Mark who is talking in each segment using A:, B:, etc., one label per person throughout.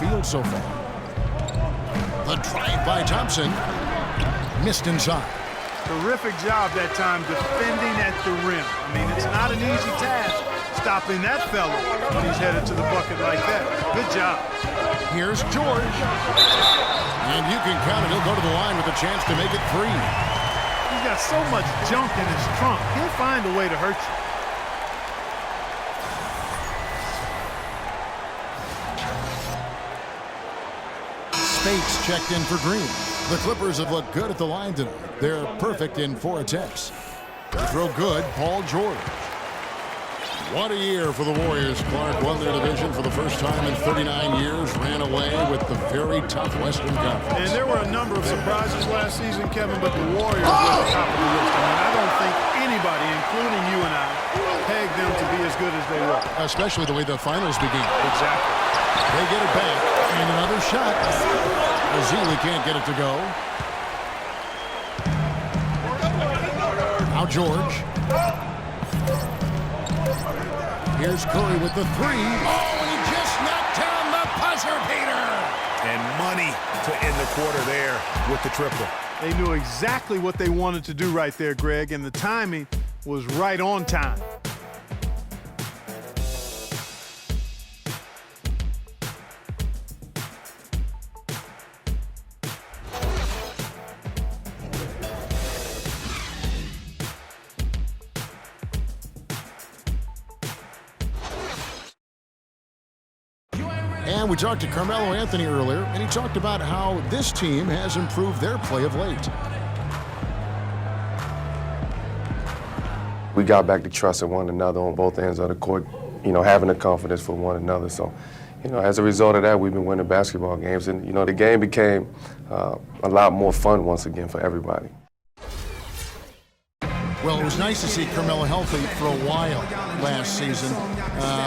A: field so far. The drive by Thompson. Missed inside.
B: Terrific job that time defending at the rim. I mean, it's not an easy task stopping that fella when he's headed to the bucket like that. Good job.
A: Here's George. And you can count it. He'll go to the line with a chance to make it 3.
B: He's got so much junk in his trunk. He'll find a way to hurt you.
A: Spates checked in for Green. The Clippers have looked good at the line tonight. They're perfect in 4 attempts. They throw good, Paul George. What a year for the Warriors. Clark won their division for the first time in 39 years, ran away with the very tough Western Conference.
B: And there were a number of surprises last season, Kevin, but the Warriors were at the top of the list. I mean, I don't think anybody, including you and I, pegged them to be as good as they were.
A: Especially the way the finals began.
B: Exactly.
A: They get it back, and another shot. Ezeli can't get it to go. Now George. Here's Curry with the 3. Oh, and he just knocked down the buzzer beater.
C: And money to end the quarter there with the triple.
B: They knew exactly what they wanted to do right there, Greg, and the timing was right on time.
A: And we talked to Carmelo Anthony earlier, and he talked about how this team has improved their play of late.
D: We got back to trusting one another on both ends of the court, having the confidence for one another. So, as a result of that, we've been winning basketball games. And, the game became a lot more fun once again for everybody.
A: Well, it was nice to see Carmelo healthy for a while last season,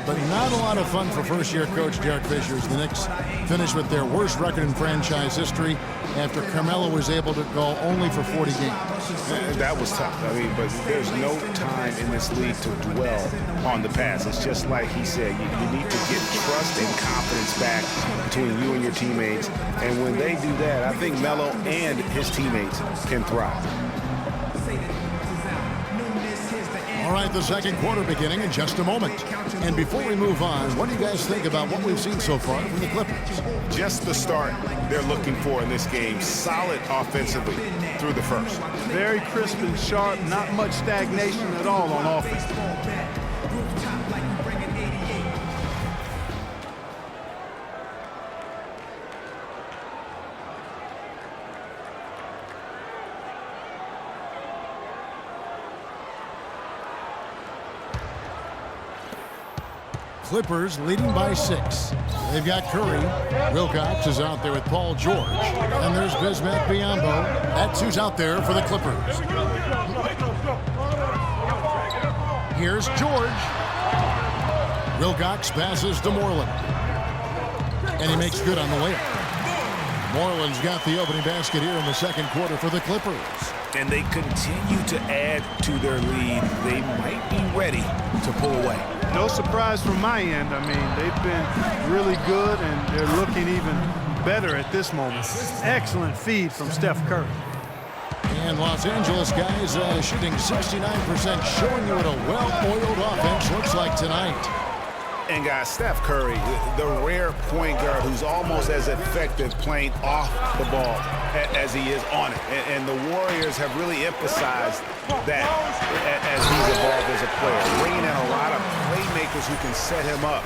A: but not a lot of fun for first-year coach Derek Fisher as the Knicks finished with their worst record in franchise history after Carmelo was able to go only for 40 games.
C: That was tough. I mean, but there's no time in this league to dwell on the past. It's just like he said, you need to get trust and confidence back between you and your teammates. And when they do that, I think Melo and his teammates can thrive.
A: All right, the second quarter beginning in just a moment. And before we move on, what do you guys think about what we've seen so far from the Clippers?
C: Just the start they're looking for in this game. Solid offensively through the first.
B: Very crisp and sharp, not much stagnation at all on offense.
A: Clippers leading by 6. They've got Curry. Wilcox is out there with Paul George. And there's Bismack Biyombo. That's who's out there for the Clippers. Here's George. Wilcox passes to Moreland. And he makes good on the layup. Moreland's got the opening basket here in the second quarter for the Clippers.
C: And they continue to add to their lead. They might be ready to pull away.
B: No surprise from my end. I mean, they've been really good, and they're looking even better at this moment. Excellent feed from Steph Curry.
A: And Los Angeles guys shooting 69%, showing you what a well-oiled offense looks like tonight.
C: And guys, Steph Curry, the rare point guard who's almost as effective playing off the ball as he is on it. And the Warriors have really emphasized that as he's evolved as a player, bringing in a lot of playmakers who can set him up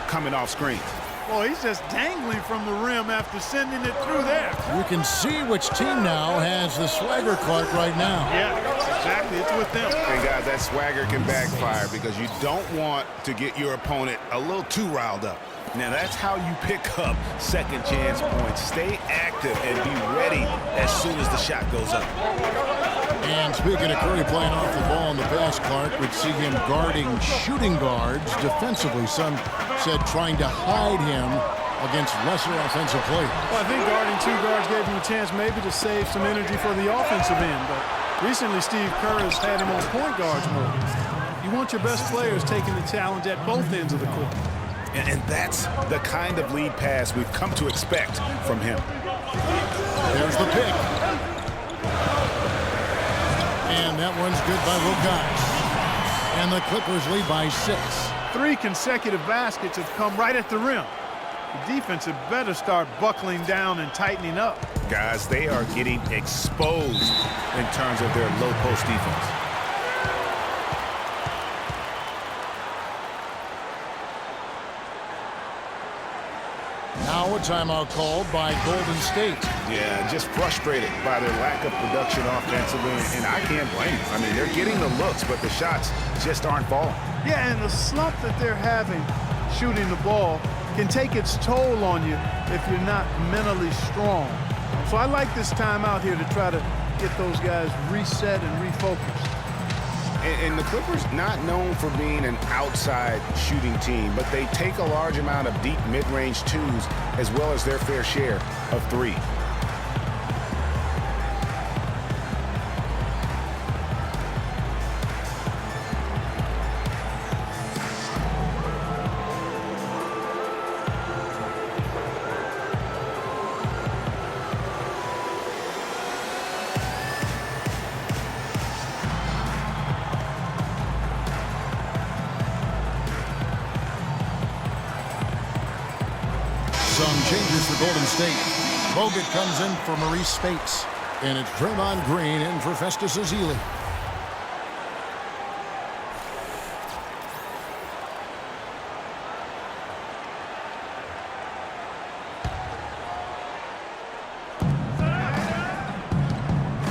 C: coming off screens.
B: Well, he's just dangling from the rim after sending it through there.
A: You can see which team now has the swagger, Clark, right now.
B: Yeah, exactly. It's with them.
C: And guys, that swagger can backfire because you don't want to get your opponent a little too riled up. Now, that's how you pick up second chance points. Stay active and be ready as soon as the shot goes up.
A: And speaking of Curry playing off the ball in the pass, Clark, we'd see him guarding shooting guards defensively. Some said trying to hide him against lesser offensive players.
B: Well, I think guarding 2 guards gave him a chance maybe to save some energy for the offensive end. But recently, Steve Kerr has had him on point guards more. You want your best players taking the challenge at both ends of the court.
C: And that's the kind of lead pass we've come to expect from him.
A: There's the pick. And that one's good by Rokas. And the Clippers lead by 6.
B: 3 consecutive baskets have come right at the rim. The defense had better start buckling down and tightening up.
C: Guys, they are getting exposed in terms of their low post defense.
A: Now a timeout called by Golden State.
C: Yeah, just frustrated by their lack of production offensively, and I can't blame them. I mean, they're getting the looks, but the shots just aren't falling.
B: Yeah, and the slump that they're having shooting the ball can take its toll on you if you're not mentally strong. So I like this timeout here to try to get those guys reset and refocused.
C: And the Clippers not known for being an outside shooting team, but they take a large amount of deep mid-range twos as well as their fair share of 3.
A: Some changes for Golden State. Bogut comes in for Maurice Spates. And it's Draymond Green in for Festus Ezeli.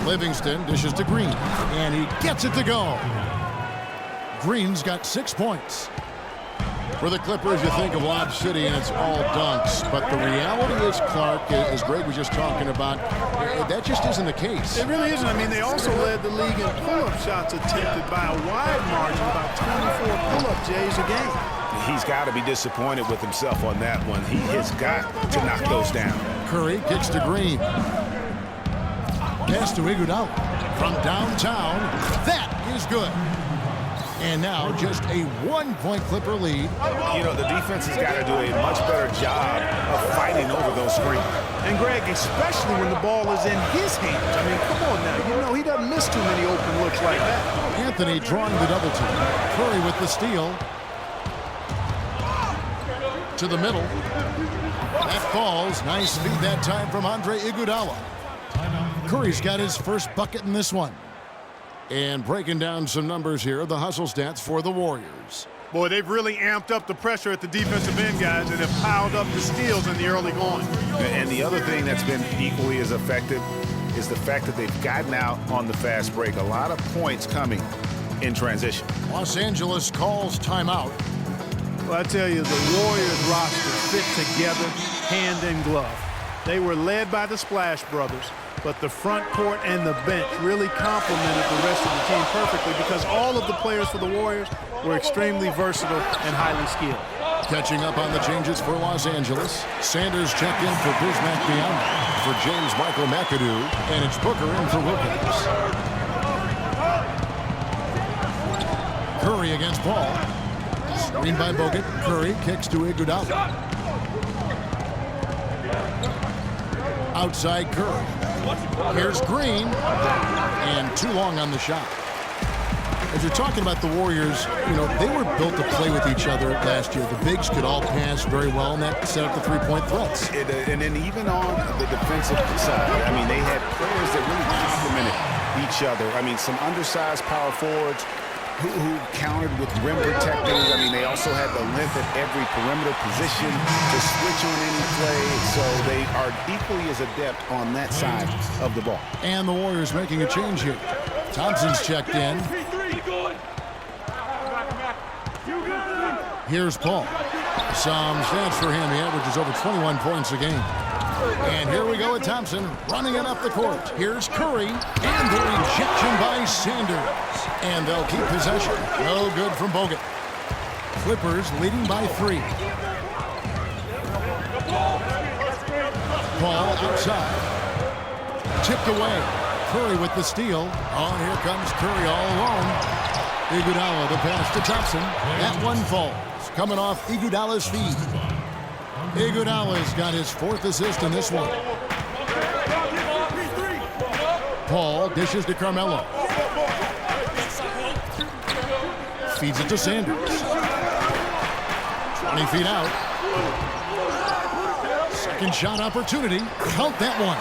A: Livingston dishes to Green. And he gets it to go. Green's got 6 points. For the Clippers, you think of Lob City, and it's all dunks. But the reality is, Clark, as Greg was just talking about, that just isn't the case.
B: It really isn't. I mean, they also led the league in pull-up shots attempted by a wide margin, about 24 pull-up Jays a game.
C: He's got to be disappointed with himself on that one. He has got to knock those down.
A: Curry kicks to Green. Pass to Iguodala from downtown. That is good. And now just a 1-point Clipper lead.
C: You know, the defense has got to do a much better job of fighting over those screens.
B: And Greg, especially when the ball is in his hands. I mean, come on now. You know, he doesn't miss too many open looks like that.
A: Anthony drawing the double team. Curry with the steal. To the middle. That falls. Nice feed that time from Andre Iguodala. Curry's got his first bucket in this one. And breaking down some numbers here, the hustle stats for the Warriors.
B: Boy, they've really amped up the pressure at the defensive end, guys, and have piled up the steals in the early going.
C: And the other thing that's been equally as effective is the fact that they've gotten out on the fast break. A lot of points coming in transition.
A: Los Angeles calls timeout.
B: Well, I tell you, the Warriors roster fit together hand in glove. They were led by the Splash Brothers, but the front court and the bench really complemented the rest of the team perfectly because all of the players for the Warriors were extremely versatile and highly skilled.
A: Catching up on the changes for Los Angeles. Sanders checked in for Bismack Biyombo. For James Michael McAdoo, and it's Booker in for Wilkins. Curry against Paul. Screen by Bogut. Curry kicks to Iguodala. Outside Curry. Here's Green. And too long on the shot. As you're talking about the Warriors, you know, they were built to play with each other last year. The bigs could all pass very well, and that set up the three-point threats.
C: And then even on the defensive side, I mean, they had players that really complemented each other. I mean, some undersized power forwards who countered with rim protectors. I mean, they also had the length at every perimeter position to switch on any play. So they are equally as adept on that side of the ball.
A: And the Warriors making a change here. Thompson's checked in. Here's Paul. Some stats for him. He averages over 21 points a game. And here we go with Thompson running it up the court. Here's Curry. And the rejection by Sanders. And they'll keep possession. No good from Bogut. Clippers leading by 3. Paul outside. Tipped away. Curry with the steal. Oh, here comes Curry all alone. Iguodala the pass to Thompson. That one falls. coming off Iguodala's feed. Iguodala's got his 4th assist in this one. Paul dishes to Carmelo. Feeds it to Sanders. 20 feet out. Second shot opportunity. Count that one.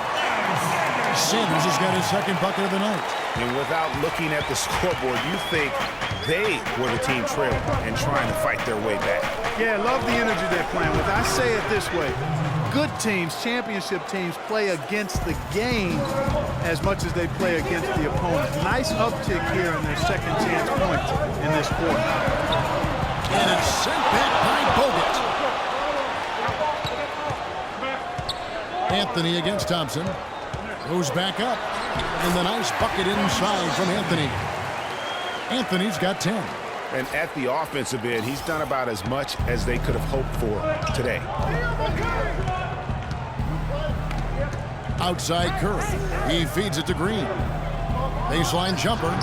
A: Sanders has got his 2nd bucket of the night.
C: And without looking at the scoreboard, you think they were the team trailing and trying to fight their way back.
B: Yeah, love the energy they're playing with. I say it this way. Good teams, championship teams, play against the game as much as they play against the opponent. Nice uptick here in their second chance points in this quarter.
A: And it's sent back by Bogut. Anthony against Thompson. Goes back up. And the nice bucket inside from Anthony. Anthony's got 10.
C: And at the offensive end, he's done about as much as they could have hoped for today.
A: Outside Curry. He feeds it to Green. Baseline jumper.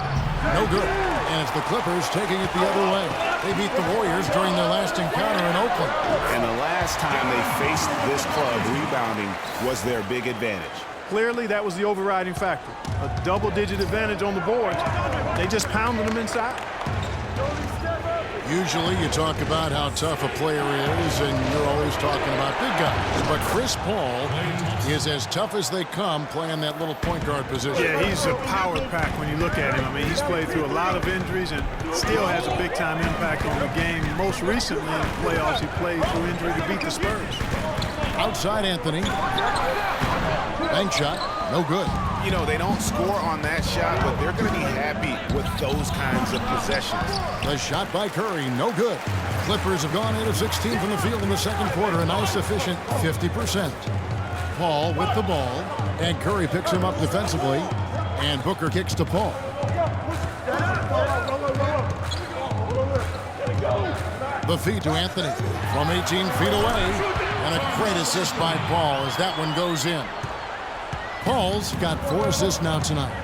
A: No good. And it's the Clippers taking it the other way. They beat the Warriors during their last encounter in Oakland.
C: And the last time they faced this club, rebounding was their big advantage.
B: Clearly, that was the overriding factor. A double-digit advantage on the boards. They just pounded them inside.
A: Usually you talk about how tough a player is, and you're always talking about big guys. But Chris Paul is as tough as they come playing that little point guard position.
B: Yeah, he's a power pack when you look at him. I mean, he's played through a lot of injuries and still has a big-time impact on the game. Most recently in the playoffs, he played through injury to beat the Spurs.
A: Outside Anthony. Bank shot, no good.
C: You know, they don't score on that shot, but they're going to be happy with those kinds of possessions.
A: The shot by Curry, no good. Clippers have gone 8 of 16 from the field in the second quarter, a nice efficient 50%. Paul with the ball, and Curry picks him up defensively, and Booker kicks to Paul. The feed to Anthony from 18 feet away, and a great assist by Paul as that one goes in. Paul's got 4 assists now tonight.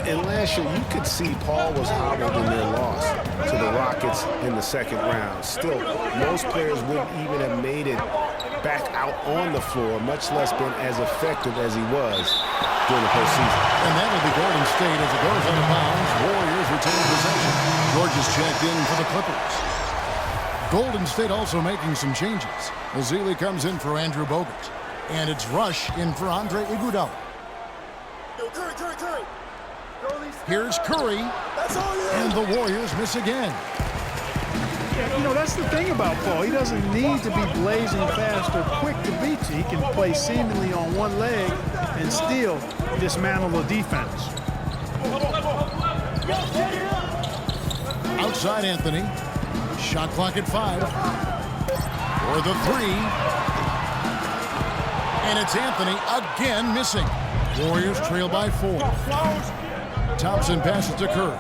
C: And last year, you could see Paul was hobbled in their loss to the Rockets in the second round. Still, most players wouldn't even have made it back out on the floor, much less been as effective as he was during the postseason.
A: And that will be Golden State as it goes out of bounds. Warriors retain possession. George is checked in for the Clippers. Golden State also making some changes. Ezeli comes in for Andrew Bogut. And it's Rush in for Andre Iguodala.
E: Curry.
A: Here's Curry. And the Warriors miss again.
B: Yeah, you know, that's the thing about Paul. He doesn't need to be blazing fast or quick to beat you. He can play seemingly on one leg and still dismantle the defense.
A: Outside Anthony. Shot clock at 5. For the 3. And it's Anthony again missing. Warriors trail by 4. Thompson passes to Curry.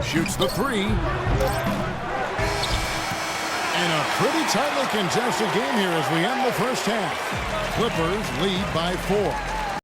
A: Shoots the 3. And a pretty tightly contested game here as we end the first half. Clippers lead by 4.